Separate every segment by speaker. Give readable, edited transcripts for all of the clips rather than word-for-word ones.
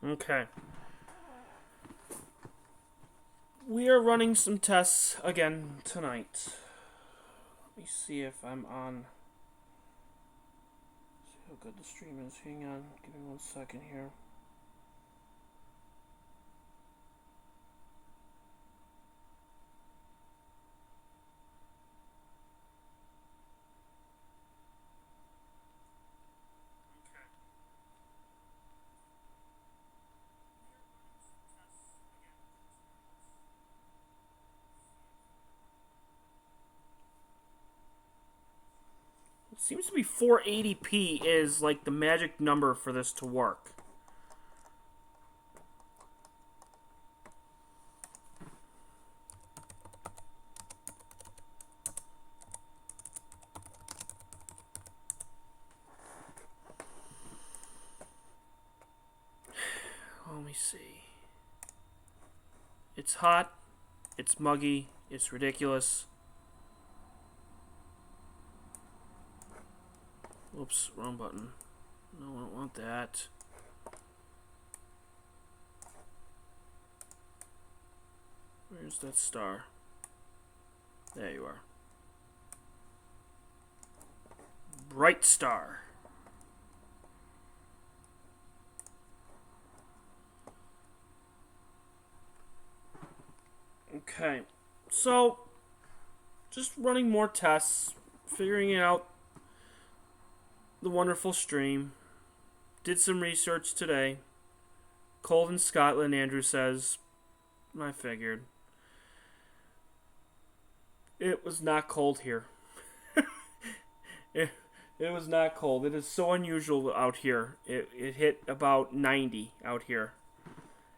Speaker 1: Okay. We are running some tests again tonight. Let me see if I'm on. See how good the stream is. Hang on. Give me 1 second here. It seems to be 480p is like the magic number for this to work. Let me see. It's hot. It's muggy. It's ridiculous. Oops, wrong button. No, I don't want that. Where's that star? There you are. Bright star. Okay, so just running more tests, figuring out the wonderful stream. Did some research today. Cold in Scotland, Andrew says. I figured. It was not cold here. it was not cold. It is so unusual out here. It hit about 90 out here.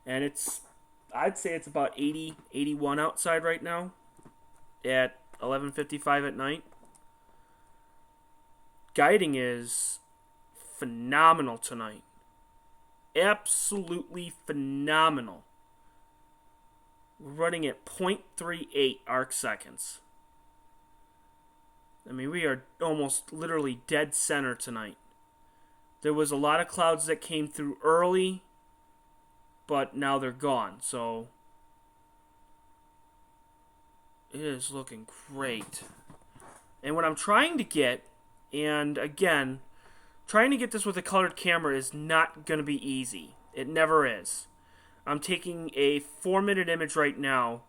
Speaker 1: And I'd say it's about 80, 81 outside right now at 11:55 at night. Guiding is phenomenal tonight. Absolutely phenomenal. We're running at 0.38 arc seconds. I mean, we are almost literally dead center tonight. There was a lot of clouds that came through early, but now they're gone. So it is looking great. And what I'm trying to get, and again, trying to get this with a colored camera is not going to be easy. It never is. I'm taking a 4-minute image right now,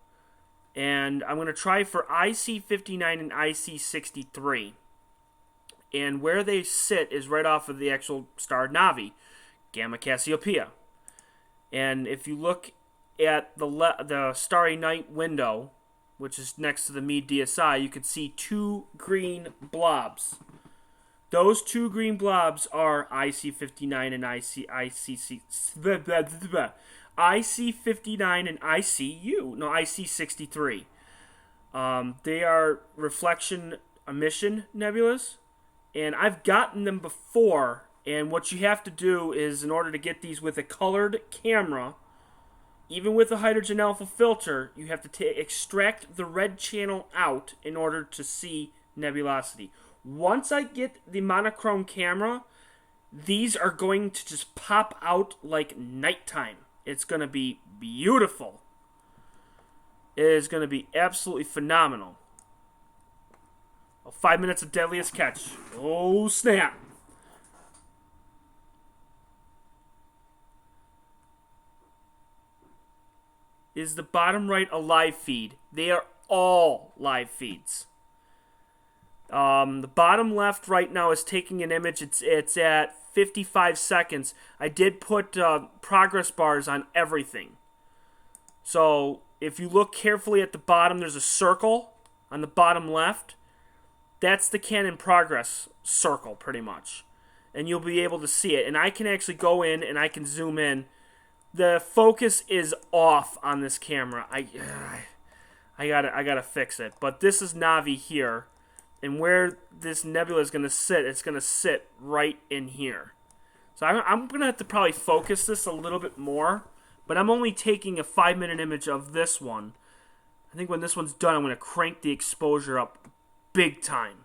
Speaker 1: and I'm going to try for IC59 and IC63. And where they sit is right off of the actual star Navi, Gamma Cassiopeia. And if you look at the Starry Night window, which is next to the Meade DSI, you can see two green blobs. Those two green blobs are IC59 and IC59 and IC63. They are reflection emission nebulas, and I've gotten them before. And what you have to do is, in order to get these with a colored camera, even with a hydrogen alpha filter, you have to extract the red channel out in order to see nebulosity. Once I get the monochrome camera, these are going to just pop out like nighttime. It's going to be beautiful. It is going to be absolutely phenomenal. 5 minutes of deadliest catch. Oh, snap. Is the bottom right a live feed? They are all live feeds. The bottom left right now is taking an image. It's at 55 seconds. I did put progress bars on everything. So if you look carefully at the bottom, there's a circle on the bottom left. That's the Canon progress circle, pretty much. And you'll be able to see it. And I can actually go in and I can zoom in. The focus is off on this camera. I gotta fix it. But this is Navi here. And where this nebula is going to sit, it's going to sit right in here. So I'm going to have to probably focus this a little bit more. But I'm only taking a 5-minute image of this one. I think when this one's done, I'm going to crank the exposure up big time.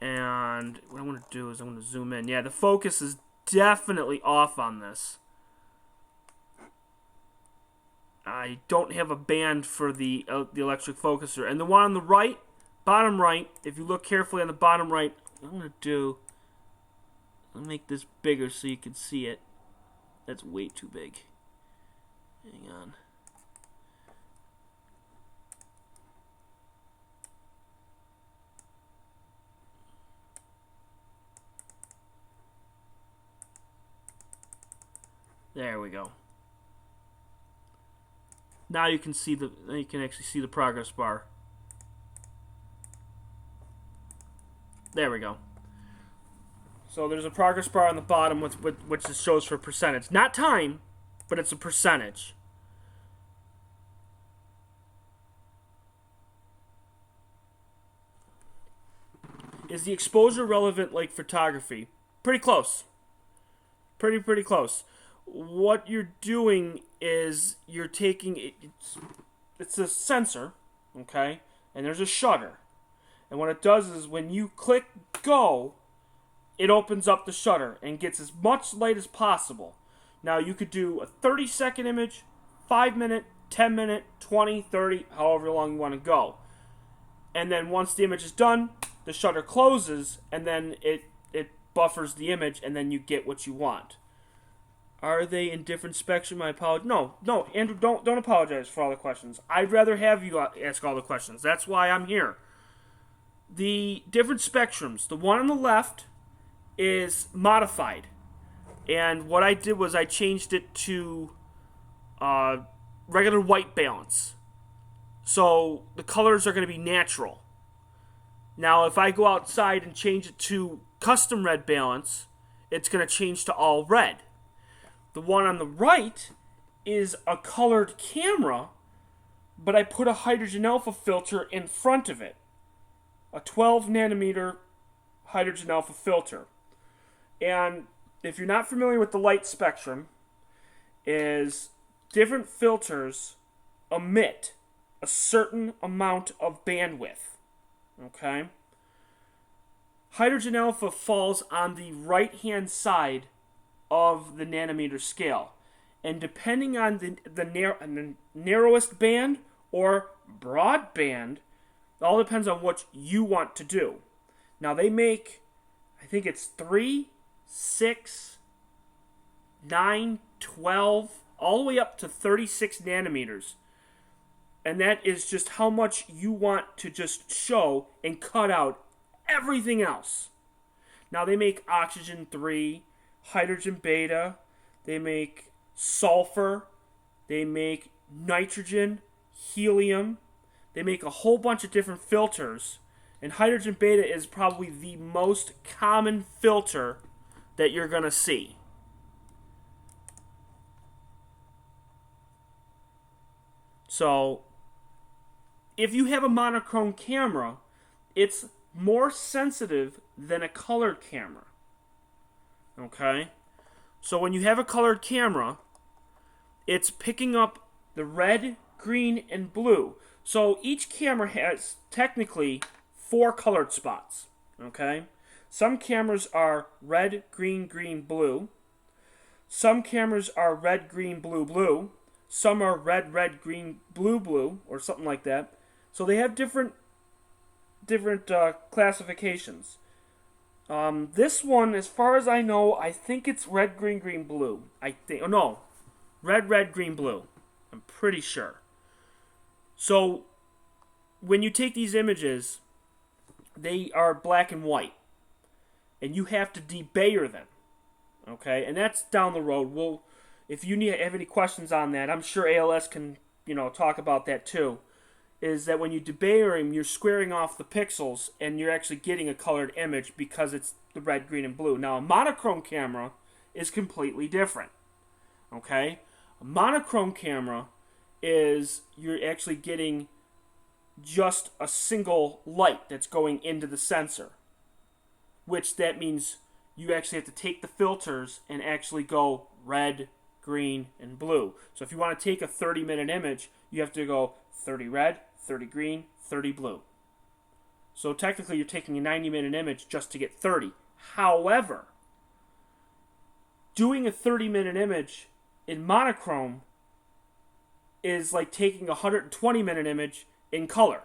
Speaker 1: And what I'm going to do is I'm going to zoom in. Yeah, the focus is definitely off on this. I don't have a band for the electric focuser. And the one on the right, bottom right, if you look carefully on the bottom right, what I'm going to do, I'll make this bigger so you can see it. That's way too big. Hang on. There we go. Now you can actually see the progress bar. There we go. So there's a progress bar on the bottom which shows for percentage. Not time, but it's a percentage. Is the exposure relevant like photography? Pretty close. Pretty close. What you're doing is you're taking it's a sensor, okay, and there's a shutter, and what it does is when you click go, it opens up the shutter and gets as much light as possible. Now you could do a 30-second image, 5-minute, 10-minute, 20, 30, however long you want to go, and then once the image is done, the shutter closes, and then it buffers the image, and then you get what you want. Are they in different spectrum? I apologize. No, Andrew, don't apologize for all the questions. I'd rather have you ask all the questions. That's why I'm here. The different spectrums. The one on the left is modified. And what I did was I changed it to regular white balance. So the colors are going to be natural. Now, if I go outside and change it to custom red balance, it's going to change to all red. The one on the right is a colored camera, but I put a hydrogen alpha filter in front of it. A 12 nanometer hydrogen alpha filter. And if you're not familiar with the light spectrum, is different filters emit a certain amount of bandwidth. Okay? Hydrogen alpha falls on the right-hand side of the nanometer scale. And depending on the narrowest band or broad band, it all depends on what you want to do. Now they make, I think it's 3, 6, 9, 12, all the way up to 36 nanometers. And that is just how much you want to just show and cut out everything else. Now they make oxygen 3, hydrogen beta, they make sulfur, they make nitrogen, helium, they make a whole bunch of different filters, and hydrogen beta is probably the most common filter that you're going to see. So, if you have a monochrome camera, it's more sensitive than a colored camera. Okay? So when you have a colored camera, it's picking up the red, green, and blue. So each camera has technically 4 colored spots. Okay? Some cameras are red, green, green, blue. Some cameras are red, green, blue, blue. Some are red, red, green, blue, blue, or something like that. So they have different classifications. This one, as far as I know, I think it's red, green, green, blue. Red, red, green, blue. I'm pretty sure. So, when you take these images, they are black and white. And you have to debayer them. Okay? And that's down the road. If you have any questions on that, I'm sure ALS can, talk about that too. Is that when you debayer them, you're squaring off the pixels and you're actually getting a colored image because it's the red, green, and blue. Now, a monochrome camera is completely different. Okay? A monochrome camera is you're actually getting just a single light that's going into the sensor. Which that means you actually have to take the filters and actually go red, green, and blue. So if you want to take a 30-minute image, you have to go 30 red, 30 green, 30 blue. So technically you're taking a 90-minute image just to get 30. However, doing a 30-minute image in monochrome is like taking a 120-minute image in color.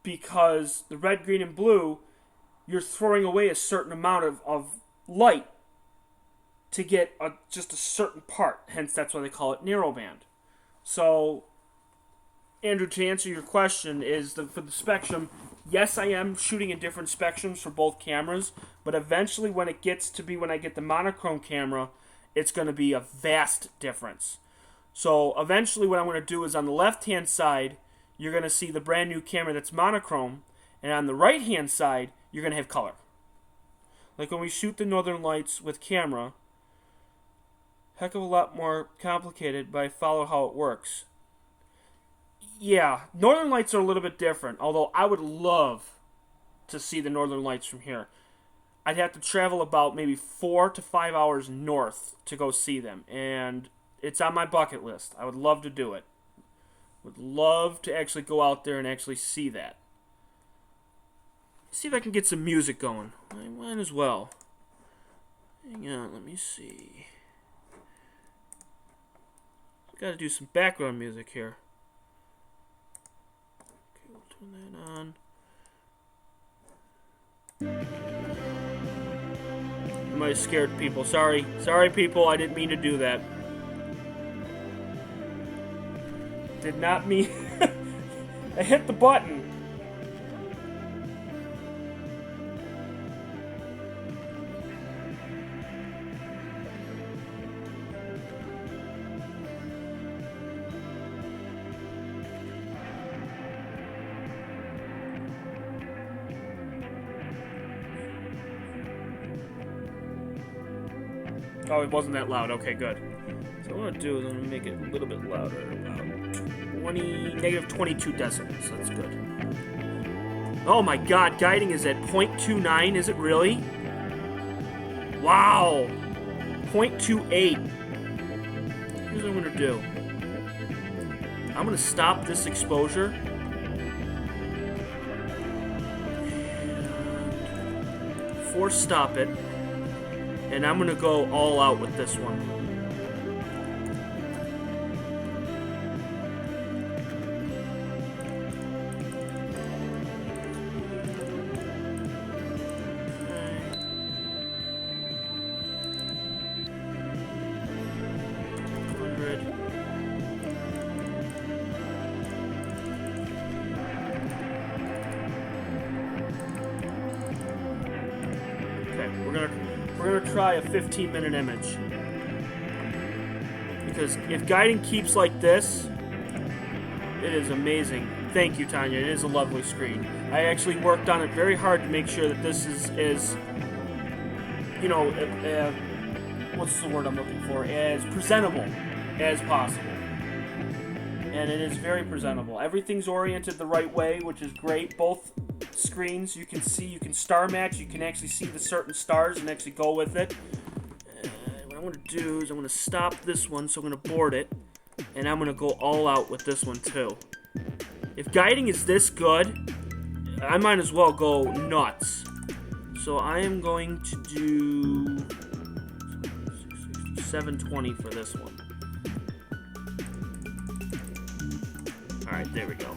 Speaker 1: Because the red, green, and blue, you're throwing away a certain amount of light to get just a certain part. Hence, that's why they call it narrowband. So, Andrew, to answer your question, for the spectrum, yes, I am shooting in different spectrums for both cameras, but eventually when it gets to be when I get the monochrome camera, it's going to be a vast difference. So eventually what I'm going to do is on the left-hand side, you're going to see the brand new camera that's monochrome, and on the right-hand side, you're going to have color. Like when we shoot the Northern Lights with camera, heck of a lot more complicated, but I follow how it works. Yeah, Northern Lights are a little bit different, although I would love to see the Northern Lights from here. I'd have to travel about maybe 4 to 5 hours north to go see them, and it's on my bucket list. I would love to do it. Would love to actually go out there and actually see that. See if I can get some music going. I might as well. Hang on, let me see. Got to do some background music here. Okay, we'll turn that on. I might have scared people. Sorry, people. I didn't mean to do that. Did not mean. I hit the button. Oh, it wasn't that loud. Okay, good. So what I'm going to do is I'm going to make it a little bit louder. About negative 22 decibels. That's good. Oh my god, guiding is at 0.29. Is it really? Wow. 0.28. Here's what I'm going to do. I'm going to stop this exposure. Force stop it. And I'm going to go all out with this one. We're gonna try a 15-minute image. Because if guiding keeps like this, it is amazing. Thank you, Tanya. It is a lovely screen. I actually worked on it very hard to make sure that this is you know, what's the word I'm looking for? As presentable as possible. And it is very presentable. Everything's oriented the right way, which is great. Both screens, you can star match. You can actually see the certain stars and actually go with it. What I'm going to do is I'm going to stop this one, so I'm going to board it. And I'm going to go all out with this one too. If guiding is this good, I might as well go nuts. So I am going to do 720 for this one. Alright, there we go.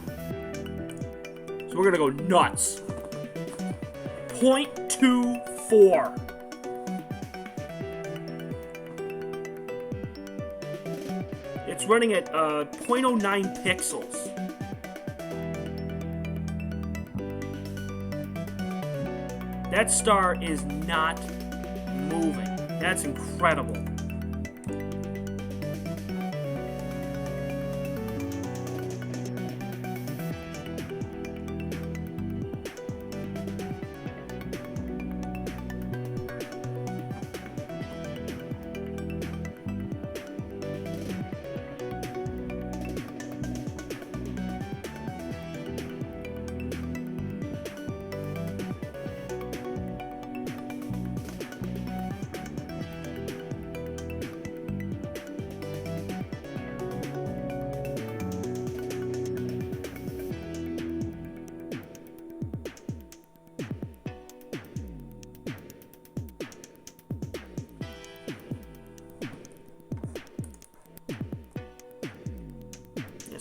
Speaker 1: So we're going to go nuts. 0.24. It's running at 0.09 pixels. That star is not moving. That's incredible.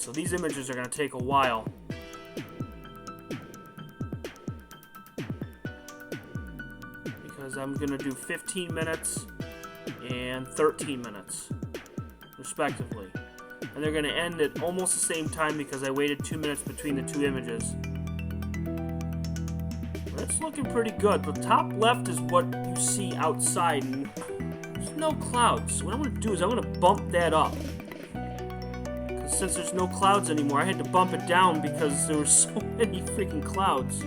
Speaker 1: so these images are going to take a while. Because I'm going to do 15 minutes and 13 minutes, respectively. And they're going to end at almost the same time because I waited 2 minutes between the two images. That's looking pretty good. The top left is what you see outside, and there's no clouds. So what I'm going to do is I'm going to bump that up. Because since there's no clouds anymore, I had to bump it down because there were so many freaking clouds.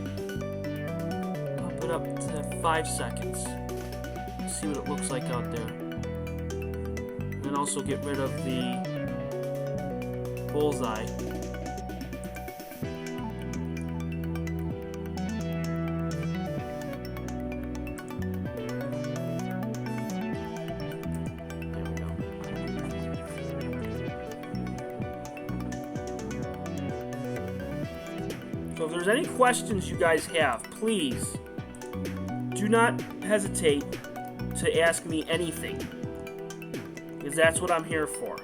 Speaker 1: Bump it up to 5 seconds. See what it looks like out there. And then also get rid of the bullseye. There we go. So if there's any questions you guys have, please do not hesitate to ask me anything, because that's what I'm here for.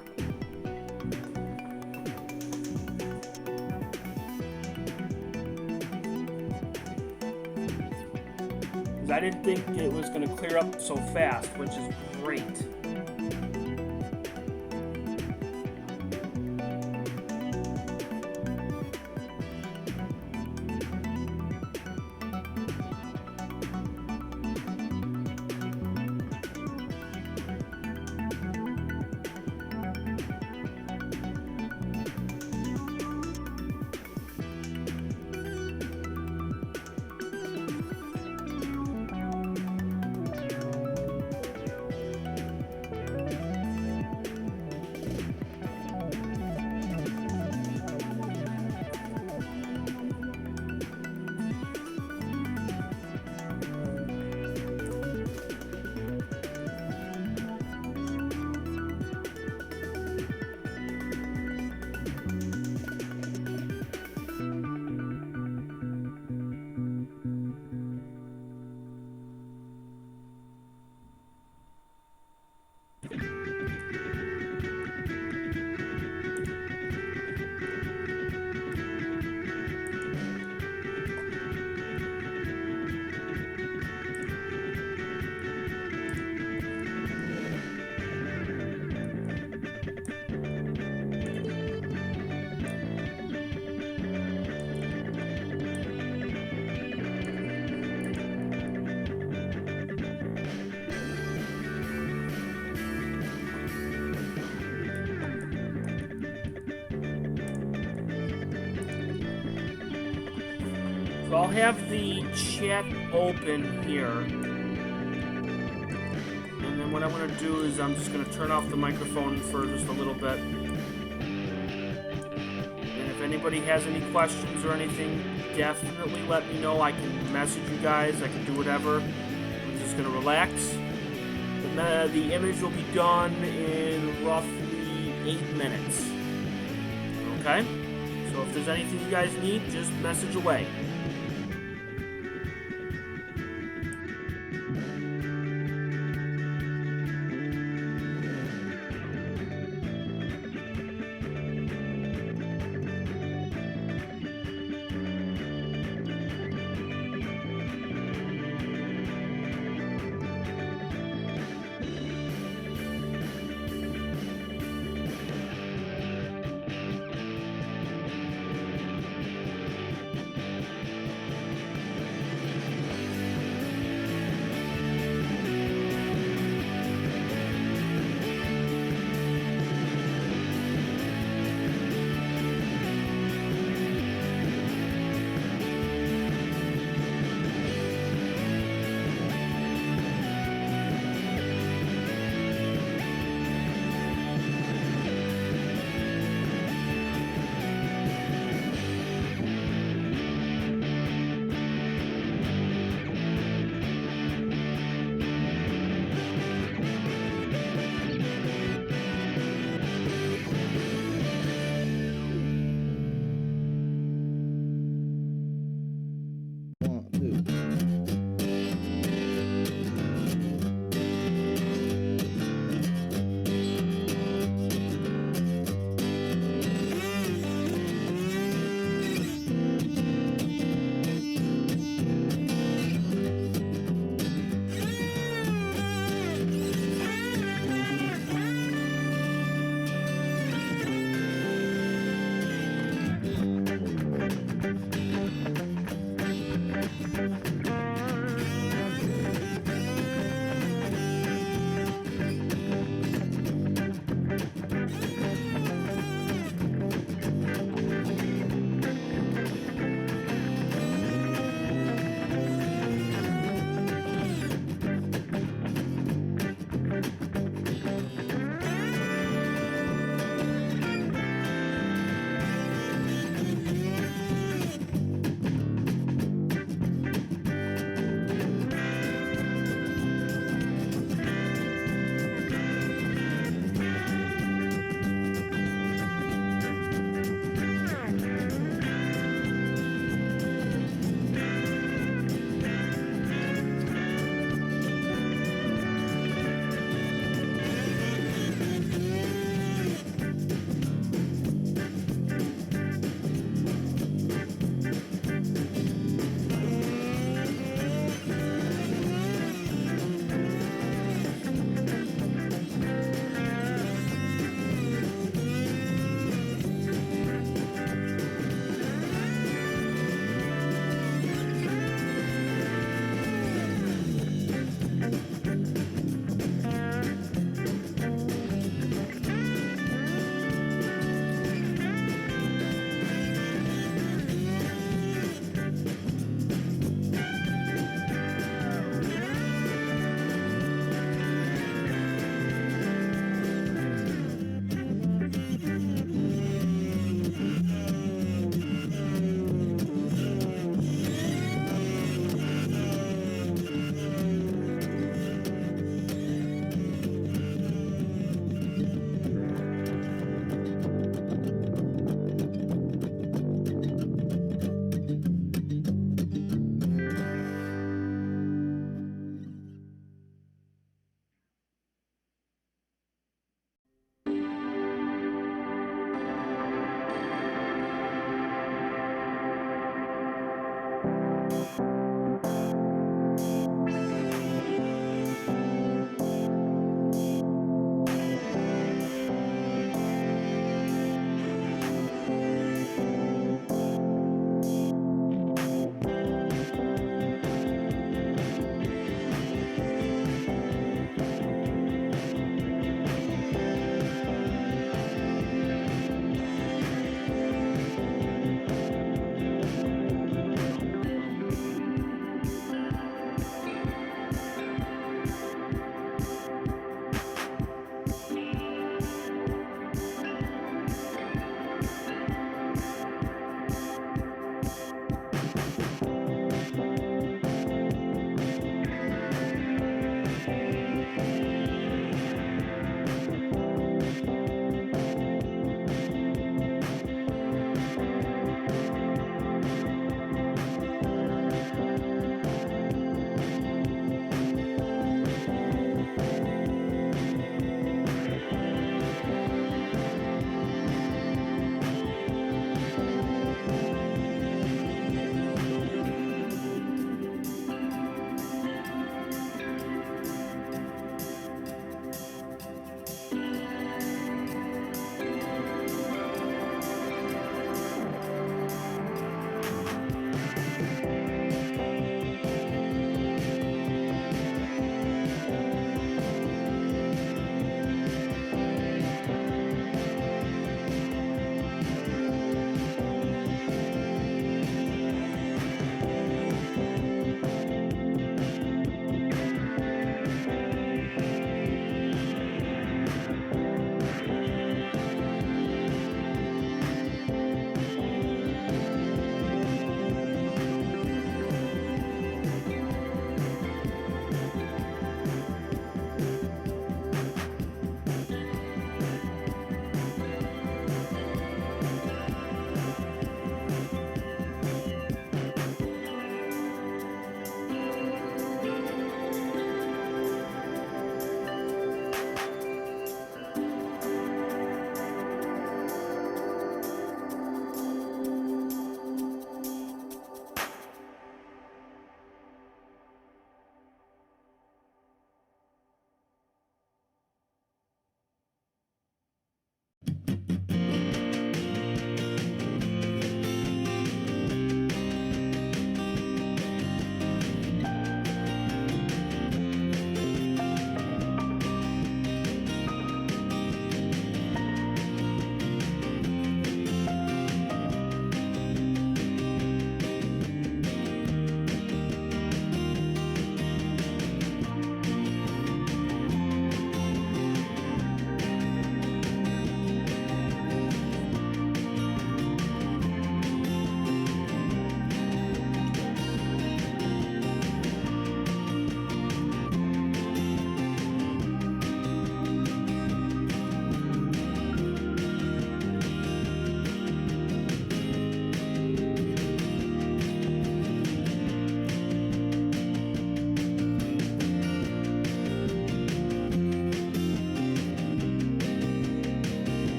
Speaker 1: I didn't think it was going to clear up so fast, which is great. So I'll have the chat open here. And then what I'm going to do is I'm just going to turn off the microphone for just a little bit. And if anybody has any questions or anything, definitely let me know. I can message you guys. I can do whatever. I'm just going to relax. The image will be done in roughly 8 minutes. Okay? So if there's anything you guys need, just message away.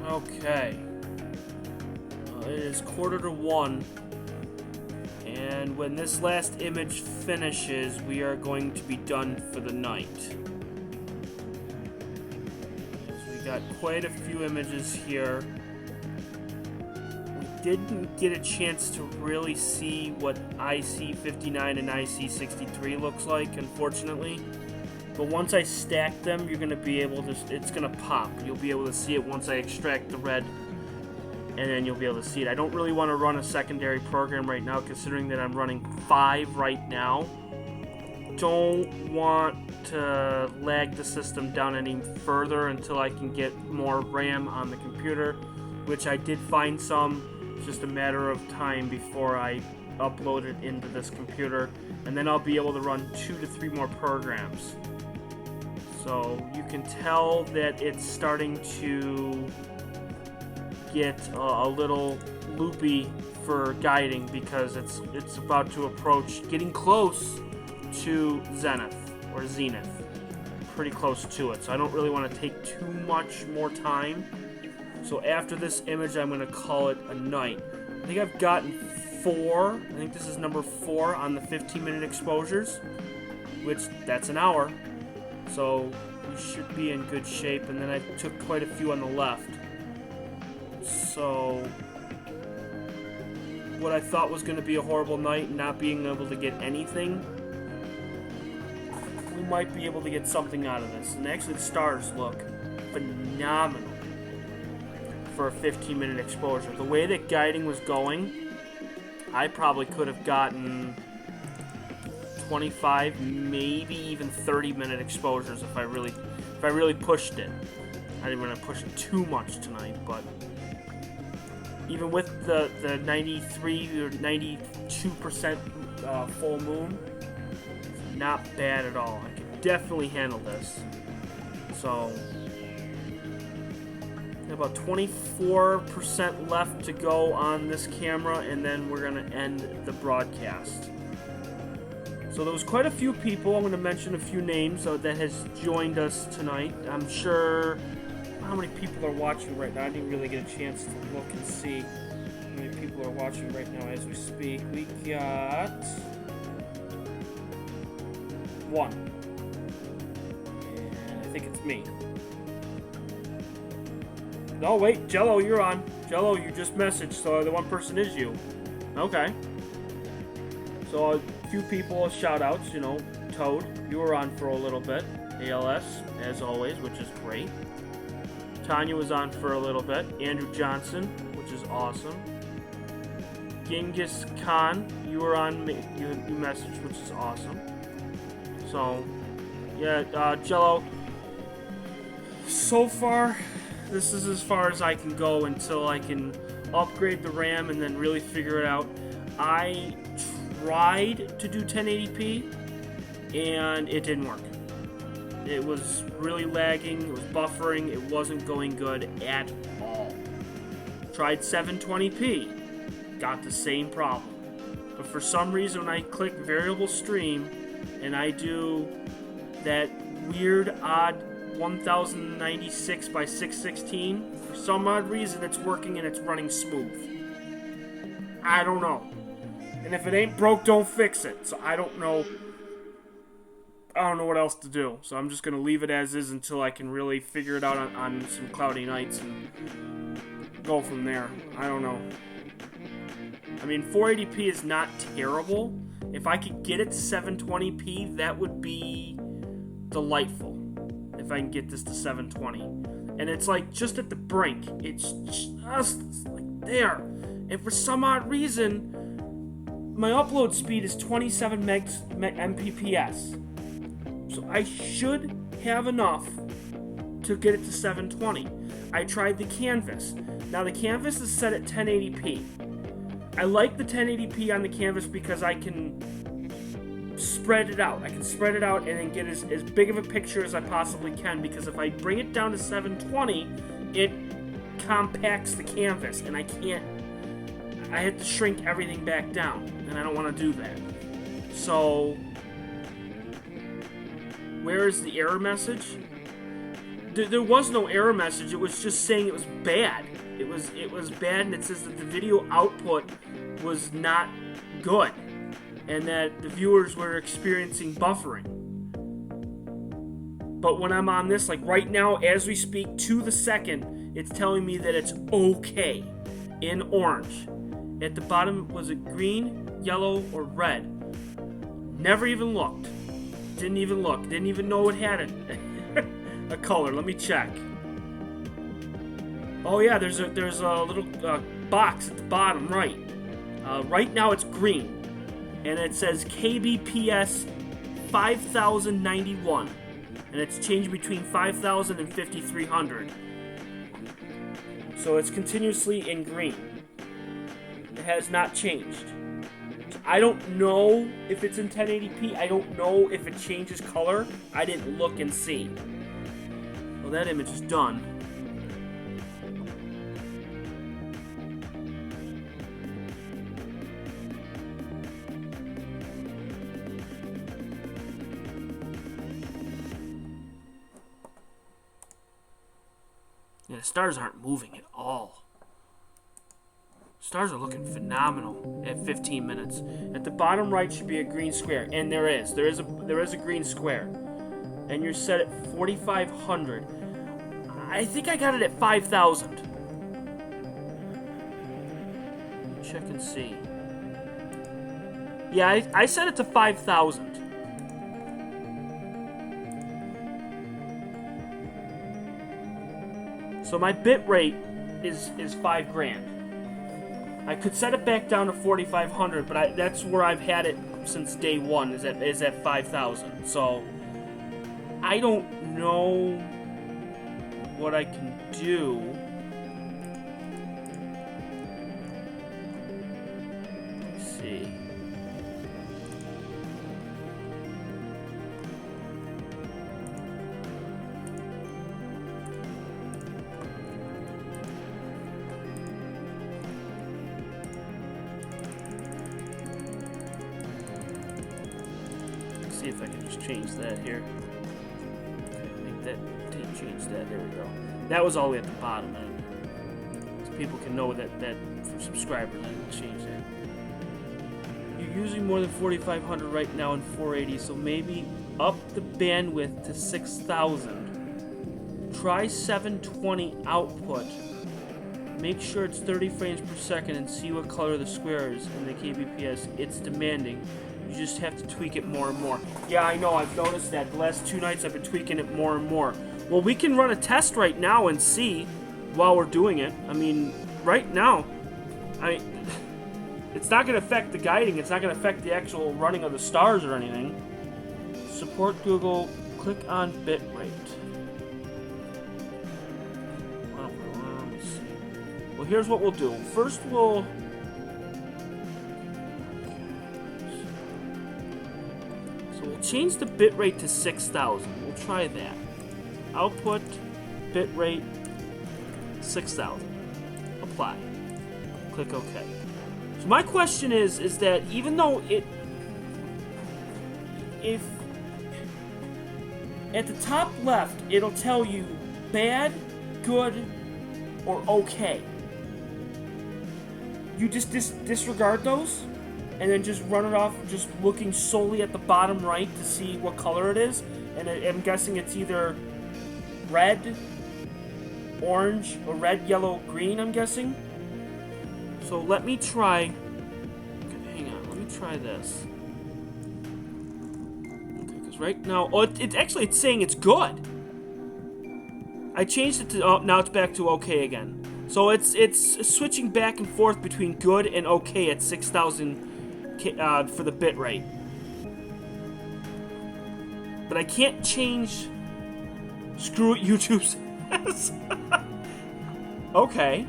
Speaker 1: Okay. It is 12:45. And when this last image finishes, we are going to be done for the night. So we got quite a few images here. We didn't get a chance to really see what IC59 and IC63 looks like, unfortunately. But once I stack them, you're going to be able to, it's going to pop. You'll be able to see it once I extract the red, and then you'll be able to see it. I don't really want to run a secondary program right now, considering that I'm running 5 right now. Don't want to lag the system down any further until I can get more RAM on the computer, which I did find some. It's just a matter of time before I upload it into this computer, and then I'll be able to run 2 to 3 more programs. So you can tell that it's starting to get a little loopy for guiding, because it's about to approach, getting close to Zenith, pretty close to it. So I don't really want to take too much more time. So after this image, I'm going to call it a night. I think I've gotten 4. I think this is number 4 on the 15-minute exposures, which that's an hour. So we should be in good shape. And then I took quite a few on the left. So what I thought was going to be a horrible night, not being able to get anything, we might be able to get something out of this. And actually the stars look phenomenal for a 15-minute exposure. The way that guiding was going, I probably could have gotten 25, maybe even 30-minute exposures if I really pushed it. I didn't want to push it too much tonight, but even with the 93 or 92% full moon, it's not bad at all. I can definitely handle this. So about 24% left to go on this camera, and then we're going to end the broadcast. So there was quite a few people. I'm going to mention a few names that has joined us tonight. I'm sure how many people are watching right now. I didn't really get a chance to look and see how many people are watching right now as we speak. We got 1. And I think it's me. No, wait, Jello, you're on. Jello, you just messaged, so the 1 person is you. Okay. So a few people, shout-outs, you know, Toad, you were on for a little bit. ALS, as always, which is great. Tanya was on for a little bit. Andrew Johnson, which is awesome. Genghis Khan, you were on, you messaged, which is awesome. So, yeah, Jello, so far, this is as far as I can go until I can upgrade the RAM and then really figure it out. I tried to do 1080p, and it didn't work. It was really lagging, it was buffering, it wasn't going good at all. Tried 720p, got the same problem. But for some reason, when I click variable stream and I do that weird, odd 1096 by 616, for some odd reason it's working and it's running smooth. I don't know. And if it ain't broke, don't fix it. So I don't know what else to do. So I'm just going to leave it as is until I can really figure it out on some cloudy nights and go from there. I don't know. I mean, 480p is not terrible. If I could get it to 720p, that would be delightful. If I can get this to 720. And it's like just at the brink. It's just like there. And for some odd reason, my upload speed is 27 Mbps. So I should have enough to get it to 720. I tried the canvas. Now the canvas is set at 1080p. I like the 1080p on the canvas because I can spread it out. I can spread it out and then get as big of a picture as I possibly can, because if I bring it down to 720, it compacts the canvas and I have to shrink everything back down, and I don't want to do that. So where is the error message? There was no error message. It was just saying it was bad. It was bad, and it says that the video output was not good, and that the viewers were experiencing buffering. But when I'm on this, like right now, as we speak, to the second, it's telling me that it's okay in orange. At the bottom, was it green, yellow, or red? Never even looked. Didn't even look. Didn't even know it had a color. Let me check. Oh yeah, there's a little box at the bottom right. Right now it's green, and it says kbps 5091, and it's changed between 5000 and 5300. So it's continuously in green. It has not changed. I don't know if it's in 1080p. I don't know if it changes color. I didn't look and see. Well, that image is done. Yeah, the stars aren't moving at all. Stars are looking phenomenal at 15 minutes. At the bottom right should be a green square, and there is a green square. And you're set at 4,500. I think I got it at 5,000. Check and see. Yeah, I set it to 5,000. So my bit rate is 5 grand. I could set it back down to 4,500, but that's where I've had it since day one, is at 5,000. So I don't know what I can do. Let's see. See if I can just change that here. Okay, I think that did change that. There we go. That was all the way at the bottom, so people can know that for subscribers, I didn't change that. You're using more than 4,500 right now in 480, so maybe up the bandwidth to 6,000. Try 720 output. Make sure it's 30 frames per second and see what color the square is in the kbps it's demanding. You just have to tweak it more and more. Yeah, I know. I've noticed that. The last 2 nights I've been tweaking it more and more. Well, we can run a test right now and see while we're doing it. I mean, right now, it's not going to affect the guiding. It's not going to affect the actual running of the stars or anything. Support Google. Click on bitrate. Well, let's see. Well, here's what we'll do. First, we'll change the bitrate to 6,000. We'll try that. Output, bitrate, 6,000. Apply. Click OK. So my question is that even though if at the top left it'll tell you bad, good, or okay, you just disregard those? And then just run it off, just looking solely at the bottom right to see what color it is. And I'm guessing it's either red, orange, or red, yellow, green, I'm guessing. So let me try... Okay, hang on, let me try this. Okay, because right now... Oh, it's saying it's good. I changed it to... Oh, now it's back to okay again. So it's switching back and forth between good and okay at 6,000... for the bit rate. But I can't change... Screw what YouTube says. Okay.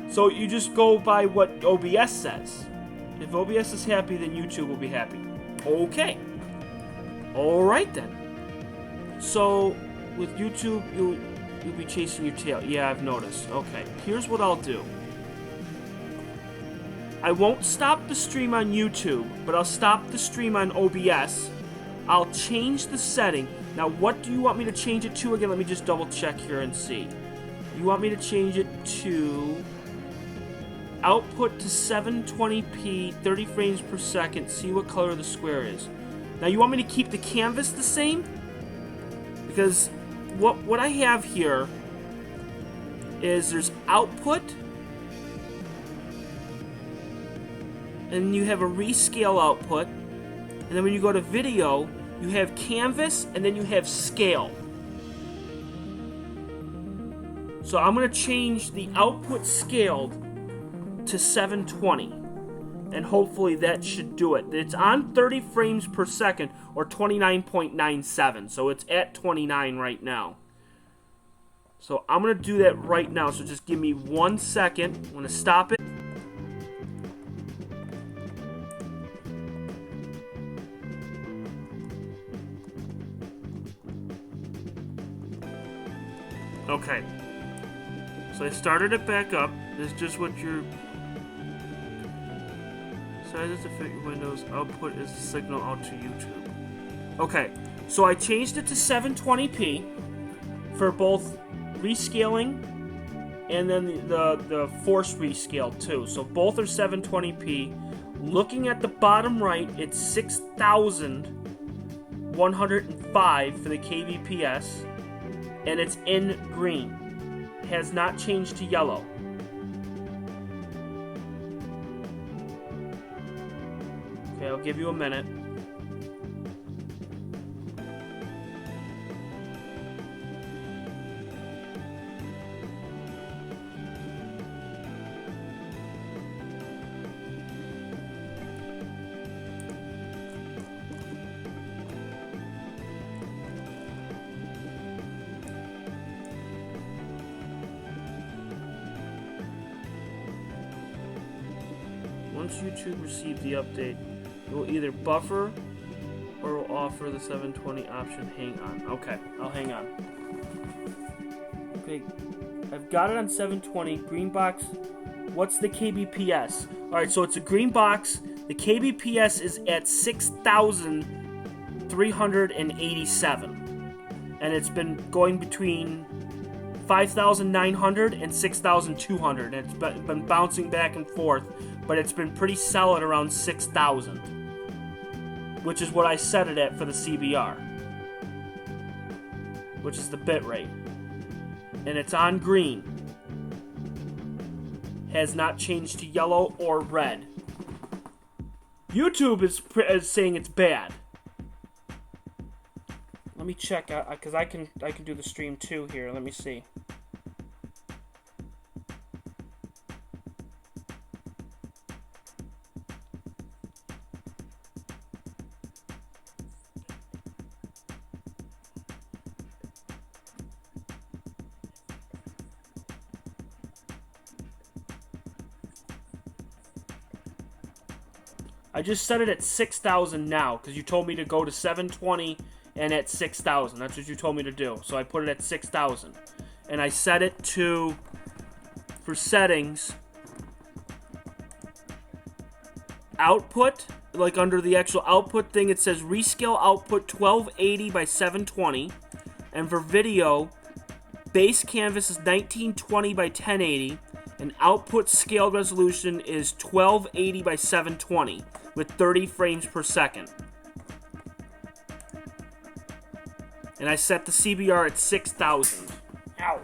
Speaker 1: So you just go by what OBS says. If OBS is happy, then YouTube will be happy. Okay. Alright then. So, with YouTube, you'll be chasing your tail. Yeah, I've noticed. Okay. Here's what I'll do. I won't stop the stream on YouTube, but I'll stop the stream on OBS. I'll change the setting. Now, what do you want me to change it to again? Let me just double check here and see. You want me to change it to output to 720p, 30 frames per second, see what color the square is. Now, you want me to keep the canvas the same? Because what I have here is there's output, and you have a rescale output, and then when you go to video, you have canvas, and then you have scale. So I'm going to change the output scaled to 720, and hopefully that should do it. It's on 30 frames per second, or 29.97, so it's at 29 right now. So I'm going to do that right now, so just give me 1 second. I'm going to stop it. Okay, so I started it back up. This is just what your sizes to fit your windows. Output is the signal out to YouTube. Okay, so I changed it to 720p for both rescaling and then the force rescale too. So both are 720p. Looking at the bottom right, it's 6,105 for the kbps. And it's in green. It has not changed to yellow. Okay, I'll give you a minute. Once YouTube receives the update, it will either buffer or will offer the 720 option. Hang on. Okay, I'll hang on. Okay, I've got it on 720. Green box. What's the kbps? Alright, so it's a green box. The kbps is at 6,387. And it's been going between 5,900 and 6,200. And it's been bouncing back and forth. But it's been pretty solid around 6,000, which is what I set it at for the CBR, which is the bit rate. And it's on green. Has not changed to yellow or red. YouTube is saying it's bad. Let me check, because I can do the stream too here. Let me see. I just set it at 6,000 now, because you told me to go to 720 and at 6,000. That's what you told me to do. So I put it at 6,000. And I set it to, for settings, output, like under the actual output thing, it says rescale output 1280 by 720. And for video, base canvas is 1920 by 1080. And output scale resolution is 1280 by 720 with 30 frames per second. And I set the CBR at 6,000. Ow.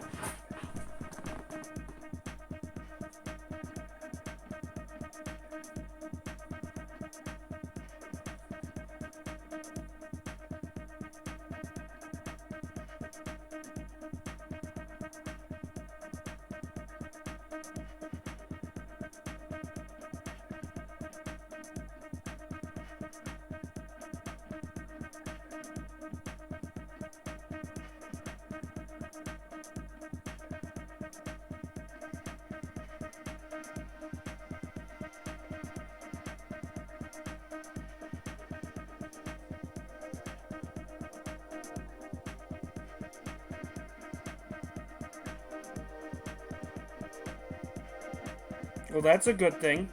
Speaker 1: Well, that's a good thing.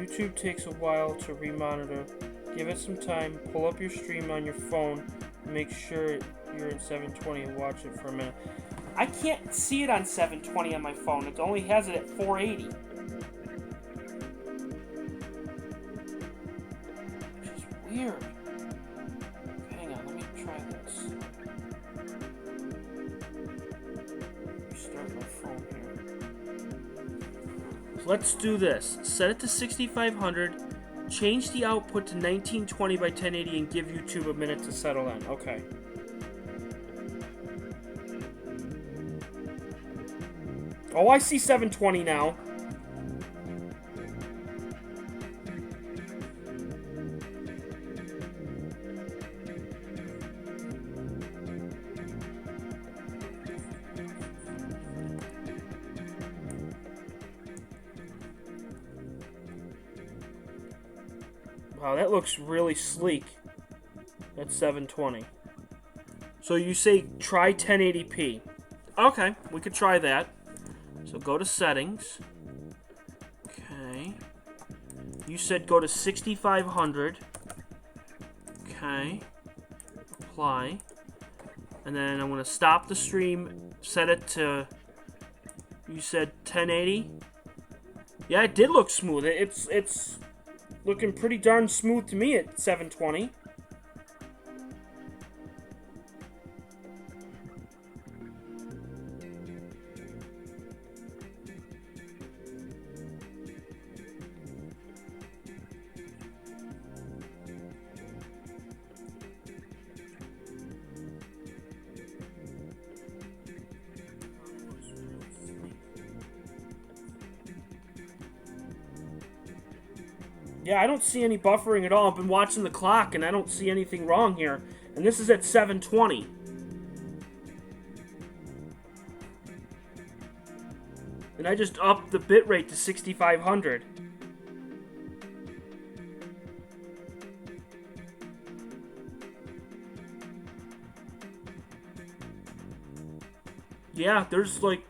Speaker 1: YouTube takes a while to remonitor. Give it some time. Pull up your stream on your phone. Make sure you're in 720 and watch it for a minute. I can't see it on 720 on my phone. It only has it at 480. Which is weird. Hang on, let me try this. Restart my phone here. So let's do this. Set it to 6500. Change the output to 1920 by 1080 and give YouTube a minute to settle in. Okay. Oh, I see 720 now. Wow, that looks really sleek. That's 720. So you say try 1080p. Okay, we could try that. So go to settings. Okay. You said go to 6500. Okay. Apply. And then I'm going to stop the stream. Set it to... You said 1080? Yeah, it did look smooth. It's looking pretty darn smooth to me at 720. Yeah, I don't see any buffering at all. I've been watching the clock, and I don't see anything wrong here. And this is at 720. And I just upped the bitrate to 6500. Yeah, there's like...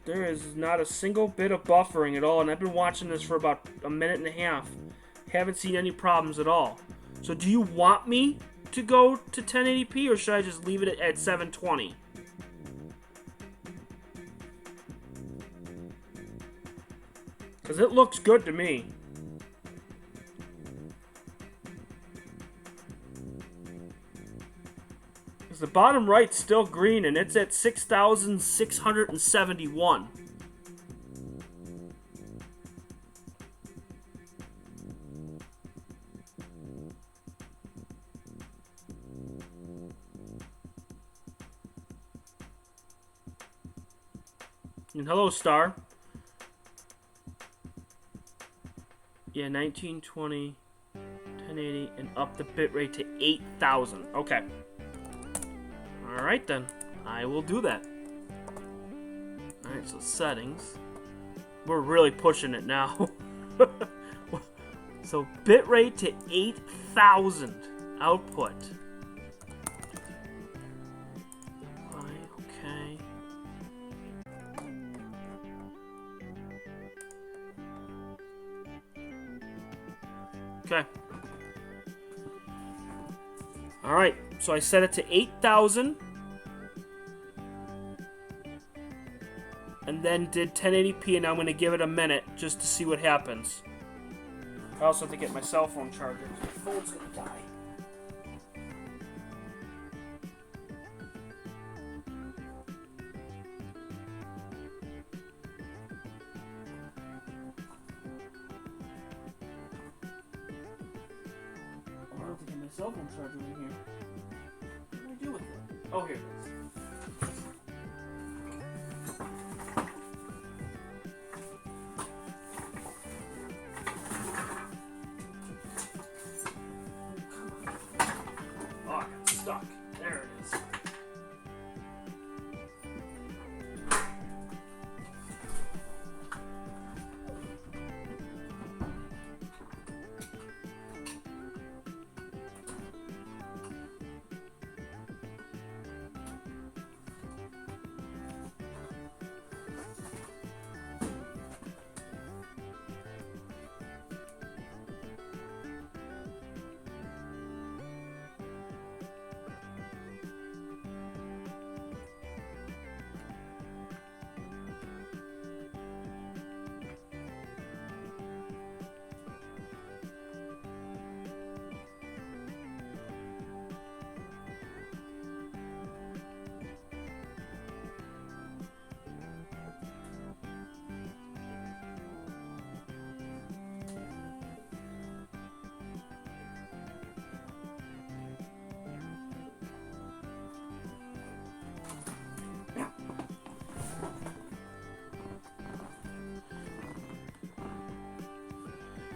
Speaker 1: There is not a single bit of buffering at all, and I've been watching this for about a minute and a half. Haven't seen any problems at all. So do you want me to go to 1080p, or should I just leave it at 720? Because it looks good to me. Because the bottom right's still green, and it's at 6,671. And hello, Star. Yeah, 1920, 1080, and up the bitrate to 8,000. Okay. Alright then, I will do that. Alright, so settings. We're really pushing it now. So bitrate to 8,000 output. Okay. Okay. Alright, so I set it to 8,000. And then did 1080p, and I'm going to give it a minute just to see what happens. I also have to get my cell phone charger. My phone's going to die. I have to get my cell phone charger in here. What do I do with it? Oh, here it is. Stuck. There it is.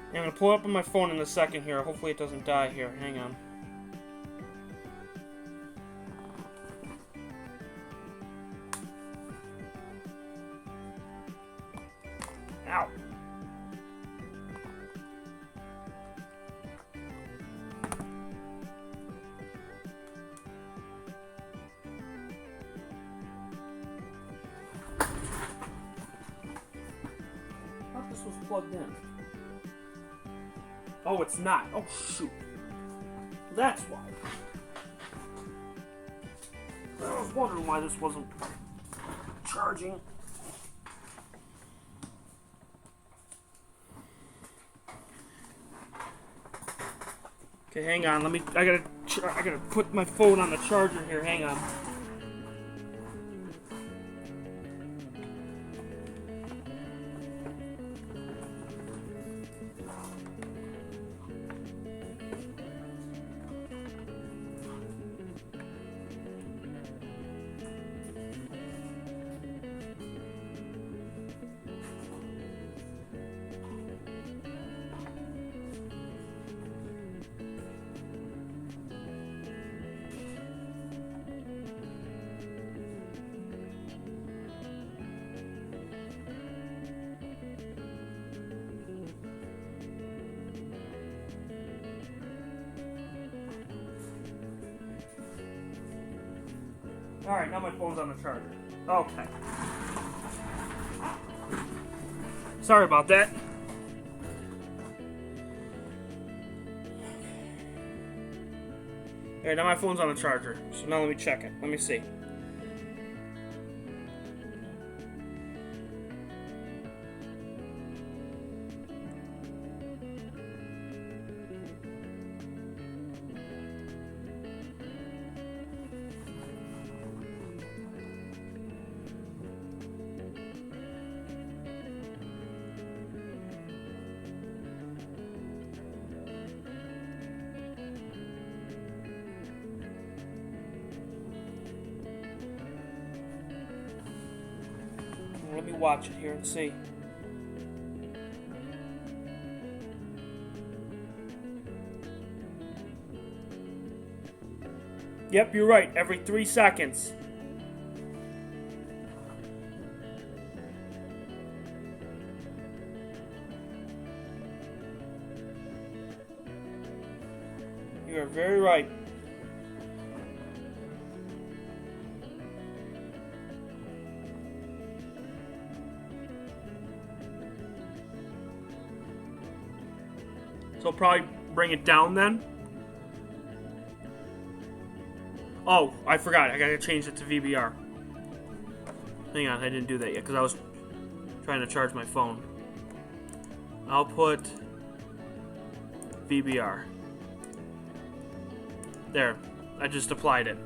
Speaker 1: I'm going to pull it up on my phone in a second here. Hopefully it doesn't die here. Hang on. Ow. I thought this was plugged in. Oh, it's not. Oh, shoot. That's why. I was wondering why this wasn't charging. Okay, hang on. I gotta put my phone on the charger here. Hang on. Alright, now my phone's on the charger. Okay. Sorry about that. Alright, now my phone's on the charger. So now let me check it. Let me see. Let me watch it here and see. Yep, you're right. Every 3 seconds. You are very right. So probably bring it down then. Oh, I forgot. I gotta change it to VBR. Hang on, I didn't do that yet because I was trying to charge my phone. I'll put VBR. There. I just applied it.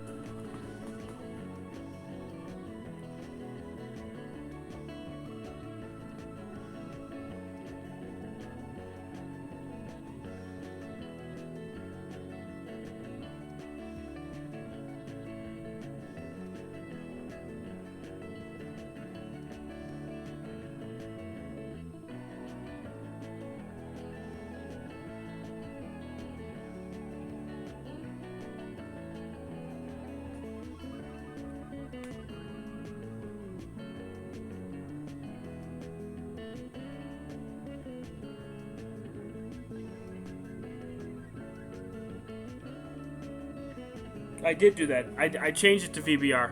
Speaker 1: I did do that. I changed it to VBR.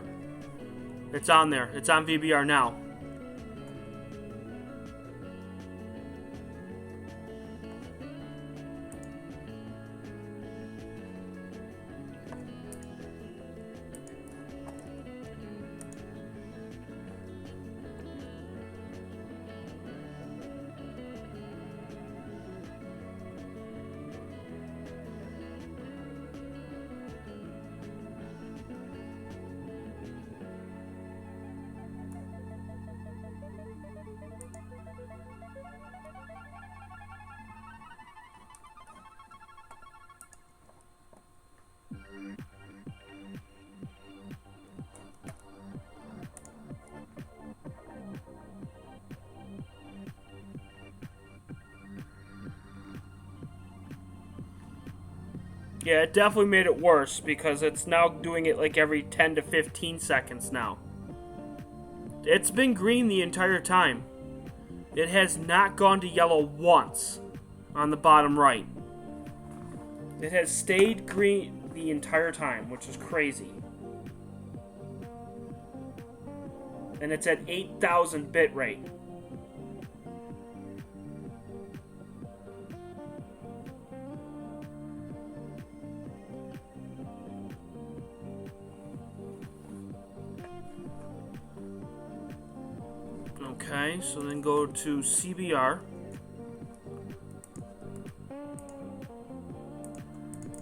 Speaker 1: It's on there. It's on VBR now. Yeah, it definitely made it worse because it's now doing it like every 10 to 15 seconds now. It's been green the entire time. It has not gone to yellow once on the bottom right. It has stayed green the entire time, which is crazy. And it's at 8,000 bit rate. Okay, so then go to CBR.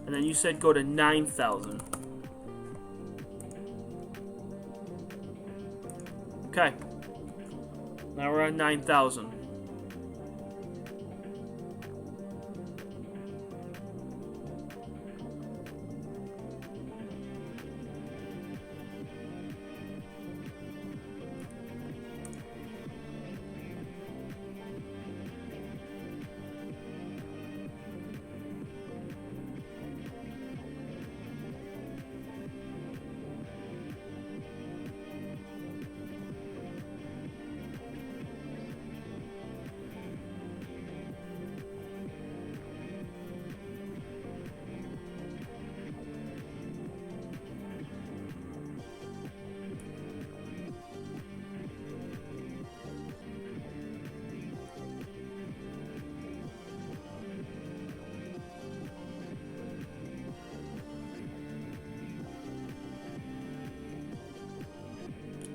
Speaker 1: And then you said go to 9,000. Okay. Now we're at 9,000.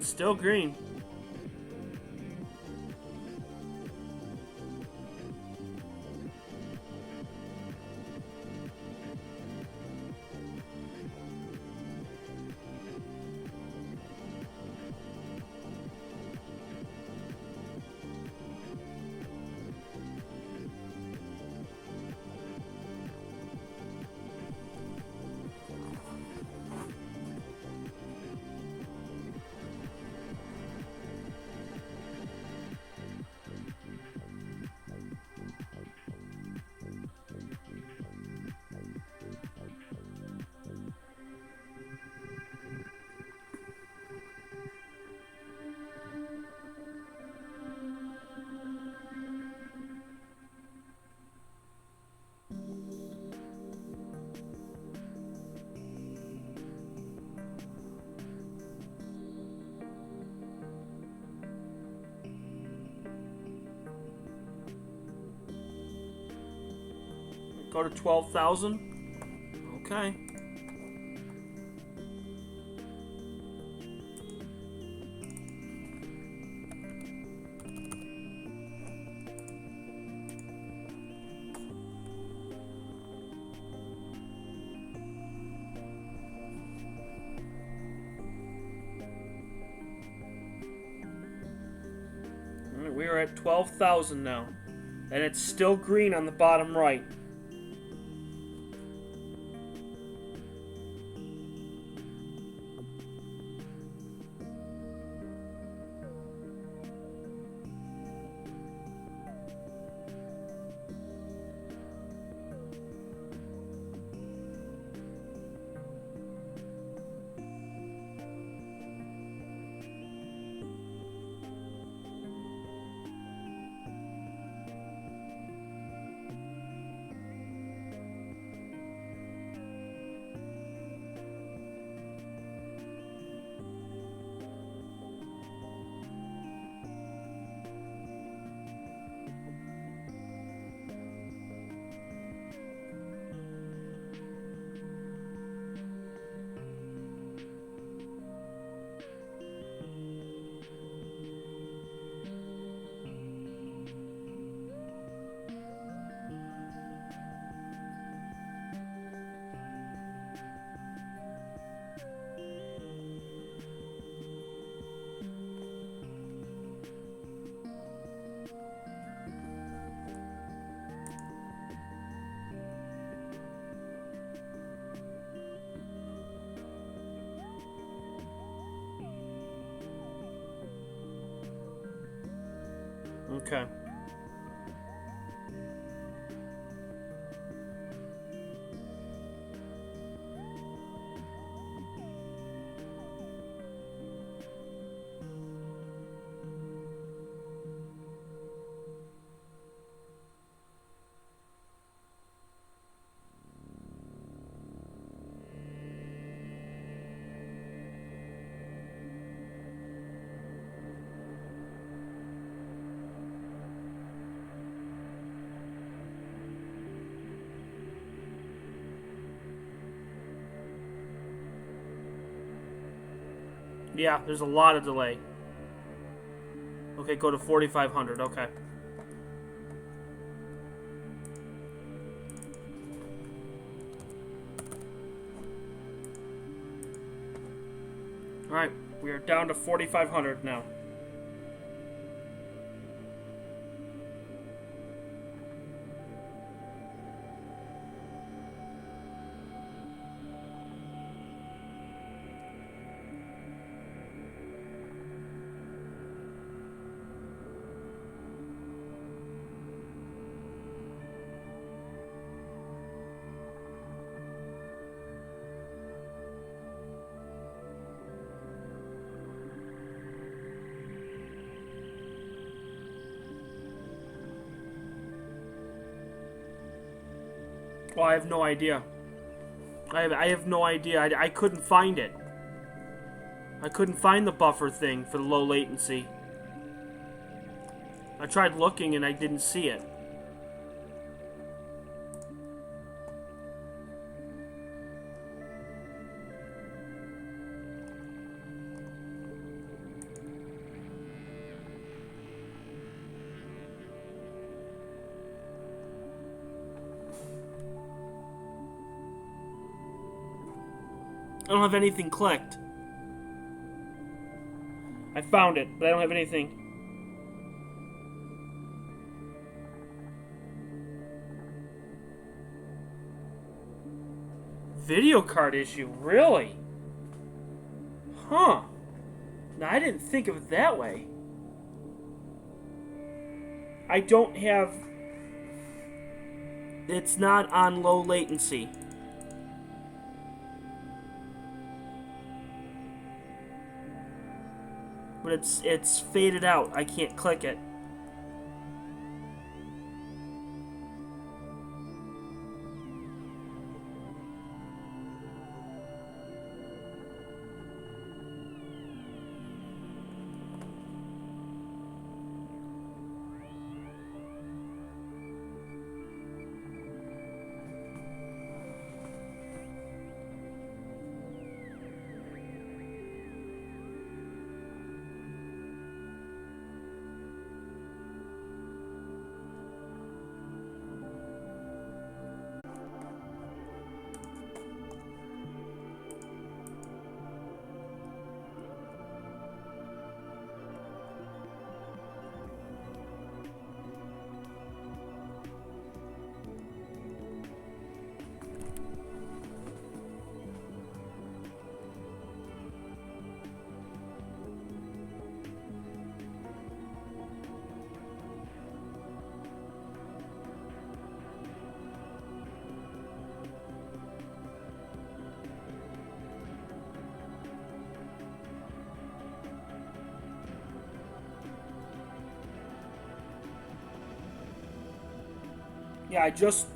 Speaker 1: Still green. Go to 12,000. Okay. Alright, we are at 12,000 now. And it's still green on the bottom right. Okay. Yeah, there's a lot of delay. Okay, go to 4500. Okay. Alright, we are down to 4500 now. Well, I have no idea. I have no idea. I couldn't find it. I couldn't find the buffer thing for the low latency. I tried looking and I didn't see it. I don't have anything clicked. I found it, but I don't have anything. Video card issue, really? Huh. Now, I didn't think of it that way. I don't have... It's not on low latency. But it's faded out. I can't click it. Yeah, I just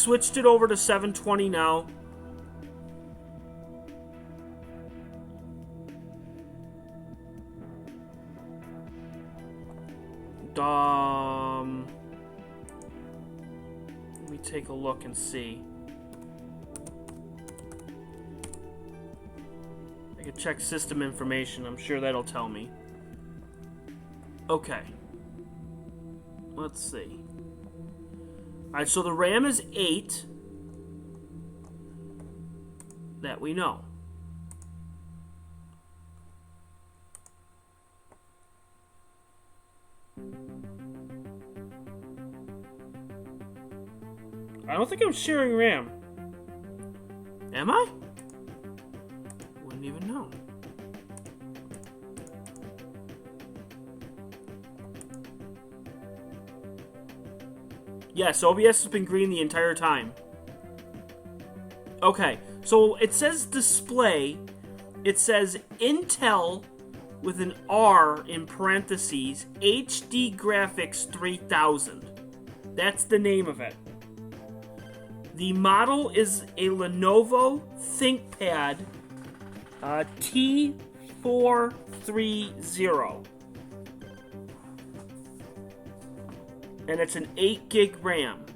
Speaker 1: switched it over to 720 now. Let me take a look and see. I can check system information. I'm sure that'll tell me. Okay. Let's see. Alright, so the RAM is 8. That we know. I don't think I'm sharing RAM. Am I? Wouldn't even know. Yes, OBS has been green the entire time. Okay, so it says display. It says Intel with an R in parentheses, HD Graphics 3000. That's the name of it. The model is a Lenovo ThinkPad T430. And it's an 8 gig RAM.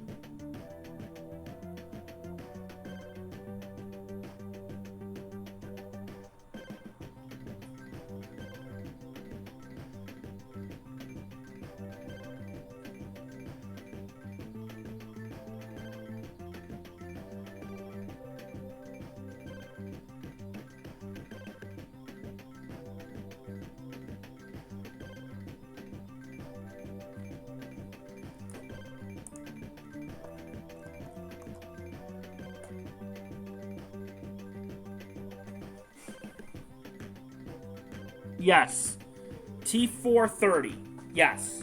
Speaker 1: Yes. T430. Yes.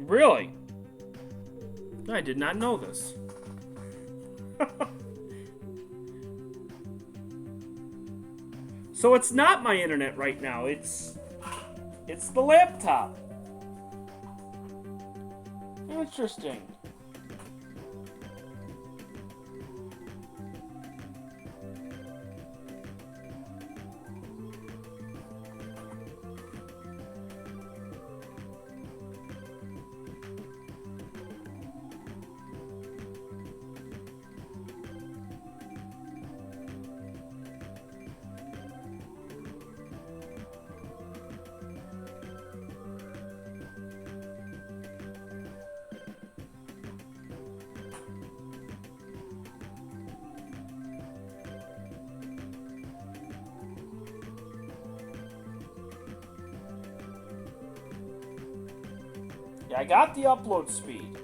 Speaker 1: Really? I did not know this. So it's not my internet right now. It's the laptop. Interesting. Yeah, I got the upload speed.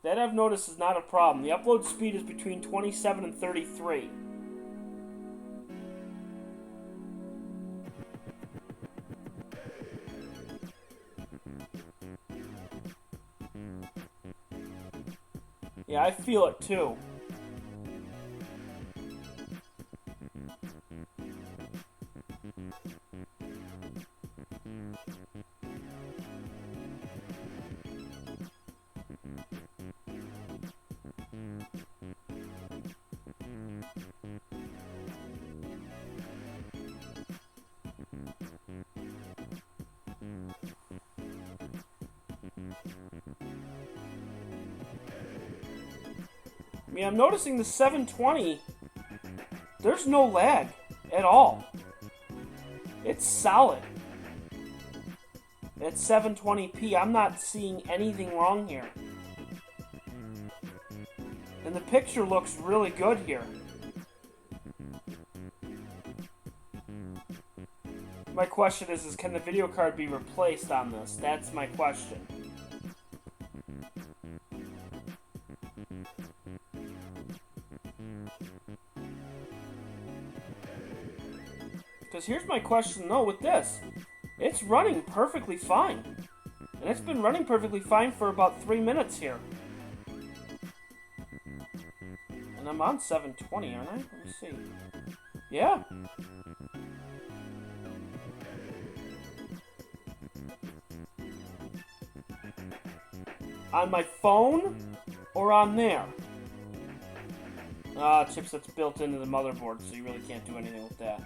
Speaker 1: That I've noticed is not a problem. The upload speed is between 27 and 33. Yeah, I feel it too. I mean, I'm noticing the 720, there's no lag at all. It's solid. At 720p, I'm not seeing anything wrong here. And the picture looks really good here. My question is can the video card be replaced on this? That's my question. Because here's my question, though, with this. It's running perfectly fine. And it's been running perfectly fine for about 3 minutes here. And I'm on 720, aren't I? Let me see. Yeah. On my phone or on there? Chipset's built into the motherboard, so you really can't do anything with that.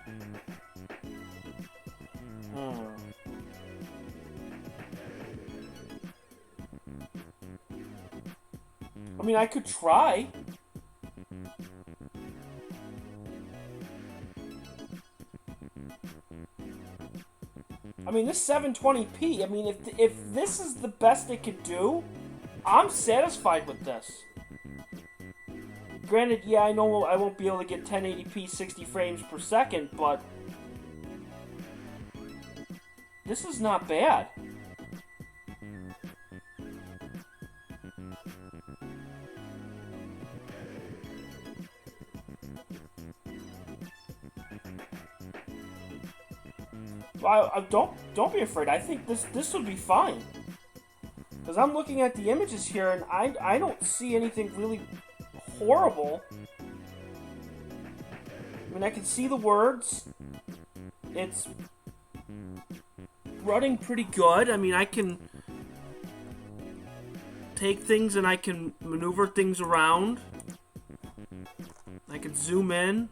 Speaker 1: I mean, I could try. I mean, this 720p, I mean, if this is the best it could do, I'm satisfied with this. Granted, yeah, I know I won't be able to get 1080p 60 frames per second, but this is not bad. Don't be afraid. I think this would be fine. Because I'm looking at the images here, and I don't see anything really horrible. I mean, I can see the words. It's running pretty good. I mean, I can take things and I can maneuver things around. I can zoom in.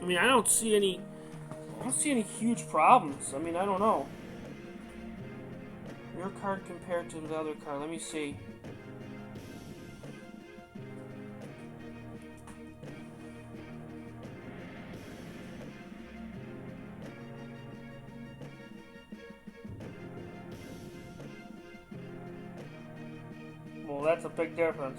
Speaker 1: mean, I don't see any huge problems. I mean, I don't know. Your card compared to the other card. Let me see. Well, that's a big difference.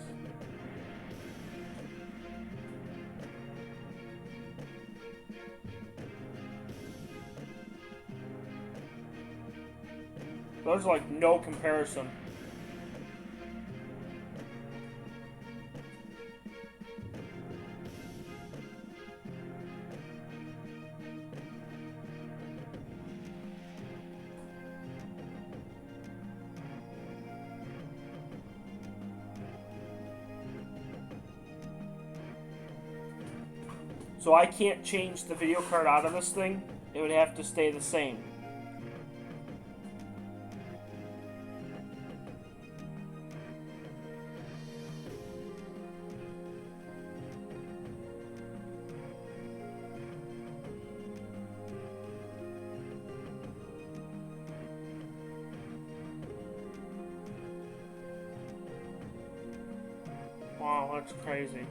Speaker 1: There's like no comparison. So I can't change the video card out of this thing. It would have to stay the same. Wow, that's crazy.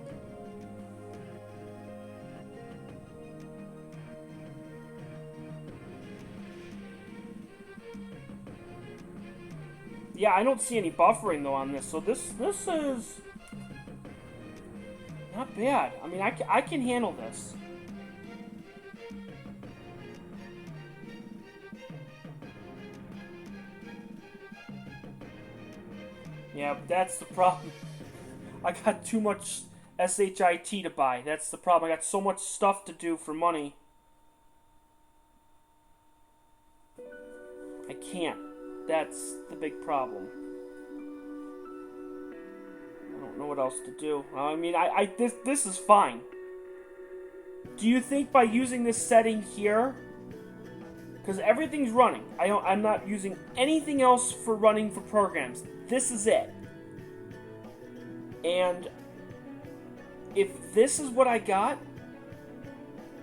Speaker 1: Yeah, I don't see any buffering though on this, so this is not bad. I mean, I can handle this. Yeah, but that's the problem. I got too much SHIT to buy. That's the problem. I got so much stuff to do for money. I can't. That's the big problem. I don't know what else to do. I mean, this is fine. Do you think by using this setting here, because everything's running, I'm not using anything else for running for programs. This is it. And if this is what I got,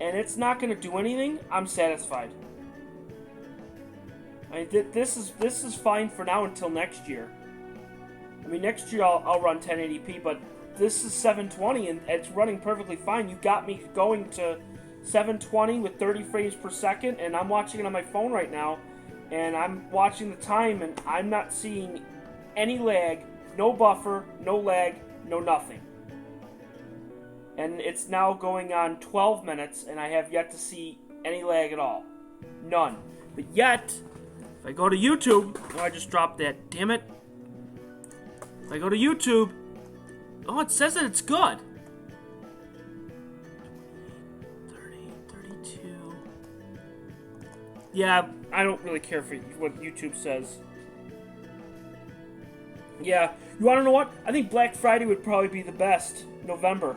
Speaker 1: and it's not going to do anything, I'm satisfied. I mean, this is fine for now until next year. I mean, next year I'll run 1080p, but this is 720 and it's running perfectly fine. You got me going to 720 with 30 frames per second, and I'm watching it on my phone right now, and I'm watching the time, and I'm not seeing any lag, no buffer, no lag, no nothing. And it's now going on 12 minutes, and I have yet to see any lag at all. None. But yet, if I go to YouTube, oh, I just dropped that, damn it. If I go to YouTube, oh, it says that it's good. 30, 32. Yeah, I don't really care for what YouTube says. Yeah, you want to know what? I think Black Friday would probably be the best, November,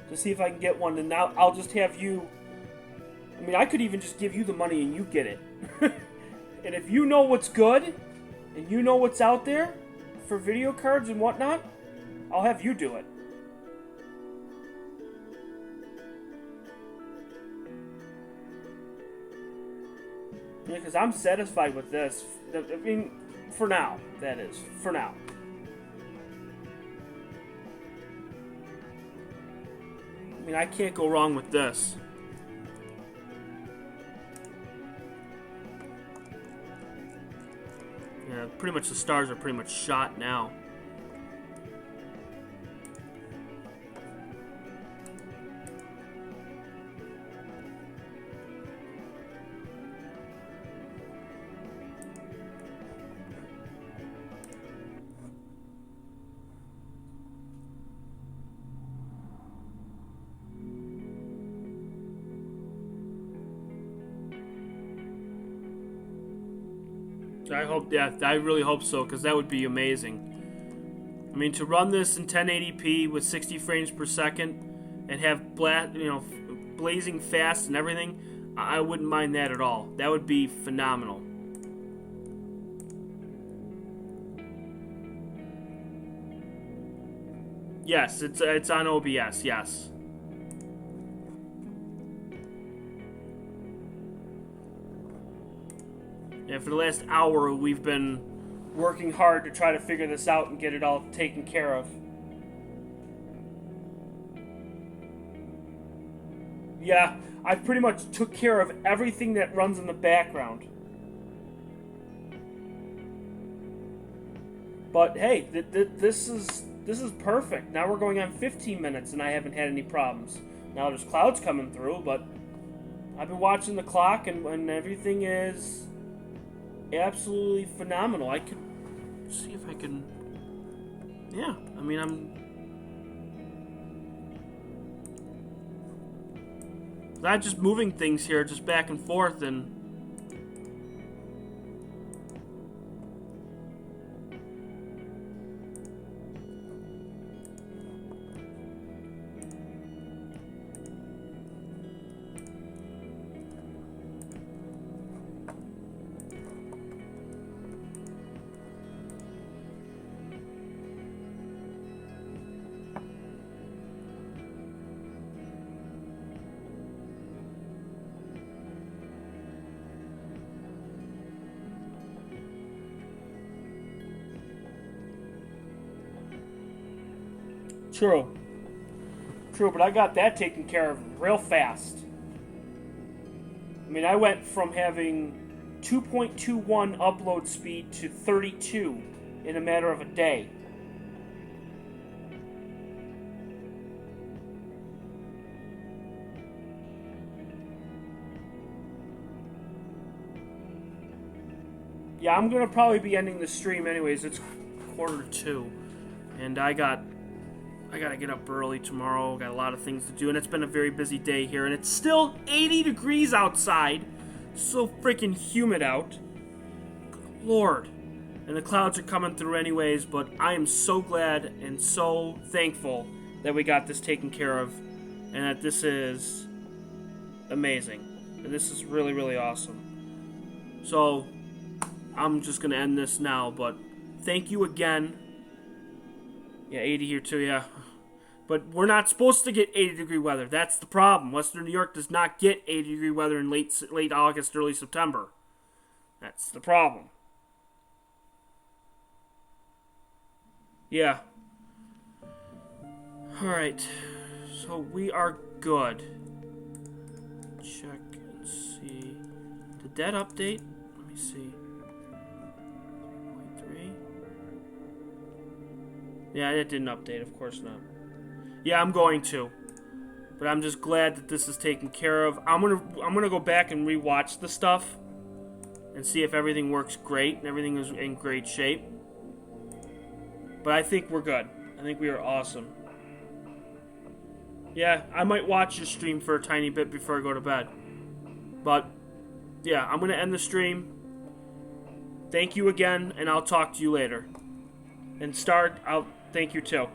Speaker 1: to see if I can get one. And now I'll just have you. I mean, I could even just give you the money and you get it. And if you know what's good, and you know what's out there for video cards and whatnot, I'll have you do it. Yeah, because I'm satisfied with this. I mean, for now, that is. For now. I mean, I can't go wrong with this. Yeah, pretty much the stars are pretty much shot now. I hope, yeah, I really hope so, because that would be amazing. I mean, to run this in 1080p with 60 frames per second and have blazing fast and everything, I wouldn't mind that at all. That would be phenomenal. Yes, it's on OBS. Yes. for the last hour, we've been working hard to try to figure this out and get it all taken care of. Yeah, I pretty much took care of everything that runs in the background. But hey, this is perfect. Now we're going on 15 minutes and I haven't had any problems. Now there's clouds coming through, but I've been watching the clock and everything is absolutely phenomenal. I could see if I can... Yeah, I mean, I'm not just moving things here, just back and forth, and True, but I got that taken care of real fast. I mean, I went from having 2.21 upload speed to 32 in a matter of a day. Yeah, I'm gonna probably be ending the stream anyways. It's 1:45, and I gotta get up early tomorrow. Got a lot of things to do, and it's been a very busy day here, and it's still 80 degrees outside. So freaking humid out. Good Lord. And the clouds are coming through anyways, but I am so glad and so thankful that we got this taken care of, and that this is amazing. And this is really, really awesome. So, I'm just going to end this now, but thank you again. Yeah, 80 here too, yeah. But we're not supposed to get 80-degree weather. That's the problem. Western New York does not get 80-degree weather in late August, early September. That's the problem. Yeah. Alright. So we are good. Check and see. Did that update? Let me see. 3.3. Yeah, it didn't update. Of course not. Yeah, I'm going to. But I'm just glad that this is taken care of. I'm gonna go back and rewatch the stuff and see if everything works great and everything is in great shape. But I think we're good. I think we are awesome. Yeah, I might watch your stream for a tiny bit before I go to bed. But yeah, I'm gonna end the stream. Thank you again, and I'll talk to you later. And Star, I'll thank you too.